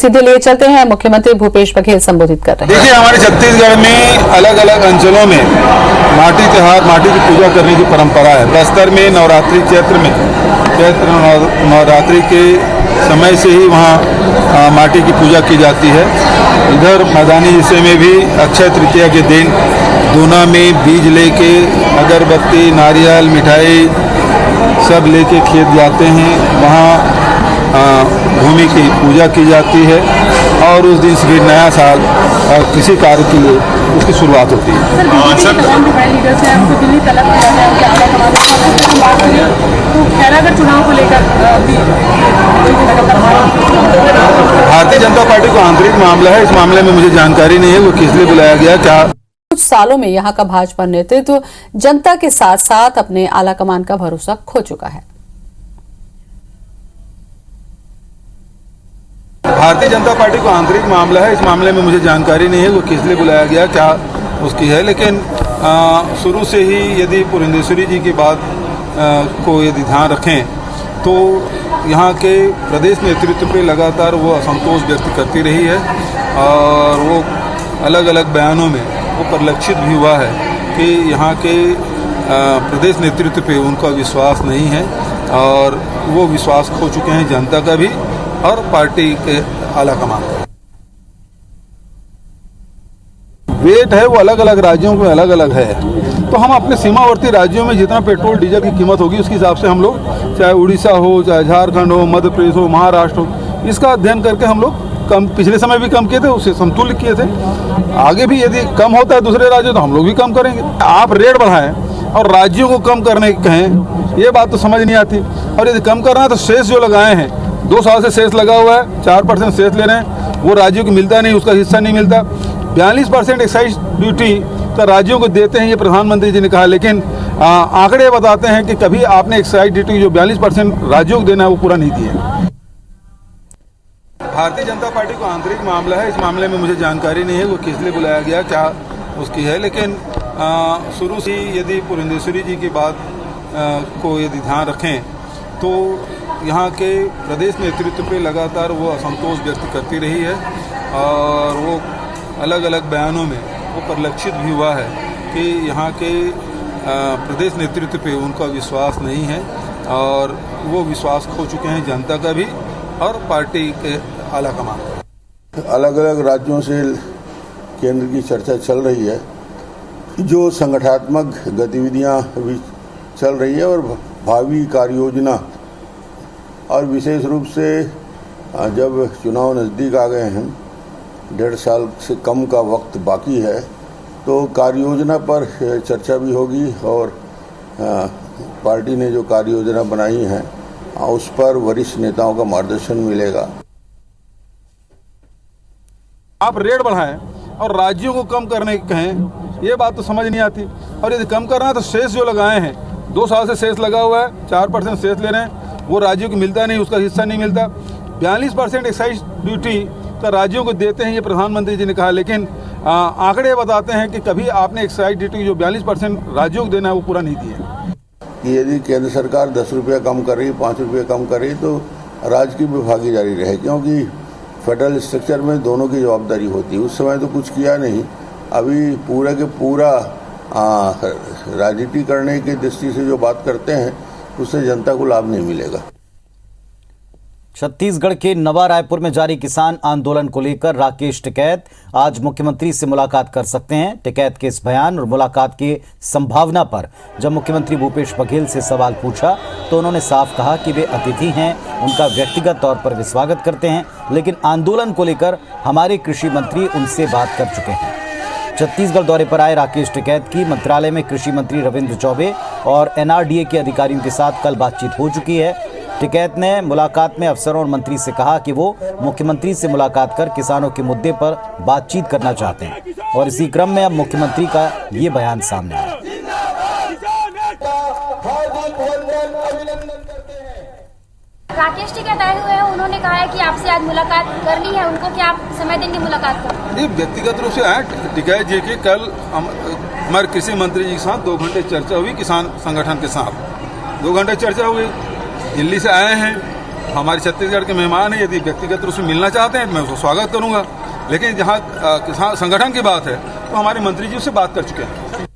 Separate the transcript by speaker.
Speaker 1: सीधे लिए चलते हैं, मुख्यमंत्री भूपेश बघेल संबोधित कर रहे हैं।
Speaker 2: देखिए, हमारे छत्तीसगढ़ में अलग अलग अंचलों में माटी त्योहार, माटी की पूजा करने की परंपरा है। बस्तर में नवरात्रि चैत्र नवरात्रि के समय से ही वहाँ माटी की पूजा की जाती है। इधर मैदानी हिस्से में भी अक्षय तृतीया के दिन दूना में बीज लेके अगरबत्ती, नारियल, मिठाई सब लेके खेत जाते हैं। वहाँ भूमि की पूजा की जाती है और उस दिन से फिर नया साल और किसी कार्य के लिए उसकी शुरुआत होती है।
Speaker 3: सर, तमाम बड़े लीडर्स हैं, उनको दिल्ली तलब किया जाए, उनके आला कमान पर बात करिए तो खैरागढ़ चुनाव को लेकर
Speaker 2: भारतीय जनता पार्टी को आंतरिक मामला है। इस मामले में मुझे जानकारी नहीं है वो किस लिए बुलाया गया। क्या
Speaker 1: कुछ सालों में यहां का भाजपा नेतृत्व जनता के साथ साथ अपने आला कमान का भरोसा खो चुका है।
Speaker 2: भारतीय जनता पार्टी को आंतरिक मामला है। इस मामले में मुझे जानकारी नहीं है वो किस लिए बुलाया गया, क्या उसकी है। लेकिन शुरू से ही यदि पुरंदेश्वरी जी की बात को यदि ध्यान रखें तो यहाँ के प्रदेश नेतृत्व पे लगातार वो असंतोष व्यक्त करती रही है और वो अलग अलग बयानों में वो परिलक्षित भी हुआ है कि यहाँ के प्रदेश नेतृत्व पे उनका विश्वास नहीं है और वो विश्वास खो चुके हैं जनता का भी और पार्टी के आला कमान का। वेट है वो अलग अलग राज्यों में अलग अलग है, तो हम अपने सीमावर्ती राज्यों में जितना पेट्रोल डीजल की कीमत होगी उसके हिसाब से हम लोग, चाहे उड़ीसा हो, चाहे झारखंड हो, मध्य प्रदेश हो, महाराष्ट्र हो, इसका अध्ययन करके हम लोग कम, पिछले समय भी कम किए थे, उससे समतुल्य किए थे। आगे भी यदि कम होता है दूसरे राज्यों तो हम लोग भी कम करेंगे। आप रेट बढ़ाएं और राज्यों को कम करने कहें, ये बात तो समझ नहीं आती। और यदि कम करना है तो शेष जो लगाए हैं, 2 साल से शेष लगा हुआ है, 4% शेष ले रहे हैं, वो राज्यों को मिलता नहीं, उसका हिस्सा नहीं मिलता। 42% एक्साइज ड्यूटी तो राज्यों को देते हैं, ये प्रधानमंत्री जी ने कहा, लेकिन आंकड़े बताते हैं कि कभी आपने एक्साइज ड्यूटी जो 42% राज्यों को देना है वो पूरा नहीं दिया। भारतीय जनता पार्टी को आंतरिक मामला है। इस मामले में मुझे जानकारी नहीं है वो किस लिए बुलाया गया, क्या उसकी है। लेकिन शुरू से यदि पुरंदेश्वरी जी की बात को यदि ध्यान रखें तो यहाँ के प्रदेश नेतृत्व पे लगातार वो असंतोष व्यक्त करती रही है और वो अलग अलग बयानों में वो परिलक्षित भी हुआ है कि यहाँ के प्रदेश नेतृत्व पे उनका विश्वास नहीं है और वो विश्वास खो चुके हैं जनता का भी और पार्टी के आला कमान का।
Speaker 4: अलग अलग राज्यों से केंद्र की चर्चा चल रही है, जो संगठनात्मक गतिविधियां भी चल रही है और भावी कार्य योजना, और विशेष रूप से जब चुनाव नज़दीक आ गए हैं, 1.5 साल से कम का वक्त बाकी है, तो कार्य योजना पर चर्चा भी होगी और पार्टी ने जो कार्य योजना बनाई है उस पर वरिष्ठ नेताओं का मार्गदर्शन मिलेगा।
Speaker 2: आप रेट बढ़ाएं और राज्यों को कम करने कहें, ये बात तो समझ नहीं आती। और यदि कम करना है तो शेष जो लगाए हैं, 2 साल से शेष लगा हुआ है, 4% शेष ले रहे हैं, वो राज्यों को मिलता नहीं, उसका हिस्सा नहीं मिलता। 42% एक्साइज ड्यूटी तो राज्यों को देते हैं, ये प्रधानमंत्री जी ने कहा, लेकिन आंकड़े बताते हैं कि कभी आपने एक्साइज ड्यूटी जो 42% राज्यों को देना है वो पूरा नहीं दिया।
Speaker 4: यदि केंद्र सरकार 10 रुपया कम कर रही, 5 रुपये कम कर रही, तो राज्य की भी भागीदारी रहे, क्योंकि फेडरल स्ट्रक्चर में दोनों की जवाबदारी होती है। उस समय तो कुछ किया नहीं, अभी पूरा के पूरा राजनीति करने की दृष्टि से जो बात करते हैं उससे जनता को लाभ नहीं मिलेगा।
Speaker 5: छत्तीसगढ़ के नवा रायपुर में जारी किसान आंदोलन को लेकर राकेश टिकैत आज मुख्यमंत्री से मुलाकात कर सकते हैं। टिकैत के इस बयान और मुलाकात की संभावना पर जब मुख्यमंत्री भूपेश बघेल से सवाल पूछा तो उन्होंने साफ कहा कि वे अतिथि हैं, उनका व्यक्तिगत तौर पर वे स्वागत करते हैं, लेकिन आंदोलन को लेकर हमारे कृषि मंत्री उनसे बात कर चुके हैं। छत्तीसगढ़ दौरे पर आए राकेश टिकैत की मंत्रालय में कृषि मंत्री रविंद्र चौबे और NRDA के अधिकारियों के साथ कल बातचीत हो चुकी है। टिकैत ने मुलाकात में अफसरों और मंत्री से कहा कि वो मुख्यमंत्री से मुलाकात कर किसानों के मुद्दे पर बातचीत करना चाहते हैं और इसी क्रम में अब मुख्यमंत्री का ये बयान सामने आया।
Speaker 6: राकेश टिकैत आए हुए हैं, उन्होंने कहा है कि आपसे आज मुलाकात करनी है उनको, क्या आप समय देंगे मुलाकात का?
Speaker 2: ये व्यक्तिगत रूप से आए टिकैत जी की कल हमारे कृषि मंत्री जी के साथ 2 घंटे चर्चा हुई, किसान संगठन के साथ 2 घंटे चर्चा हुई। दिल्ली से आए हैं हमारे छत्तीसगढ़ के मेहमान हैं, यदि व्यक्तिगत रूप से मिलना चाहते हैं तो मैं उसका स्वागत करूंगा। लेकिन जहां किसान संगठन की बात है तो हमारे मंत्री जी उससे बात कर चुके हैं।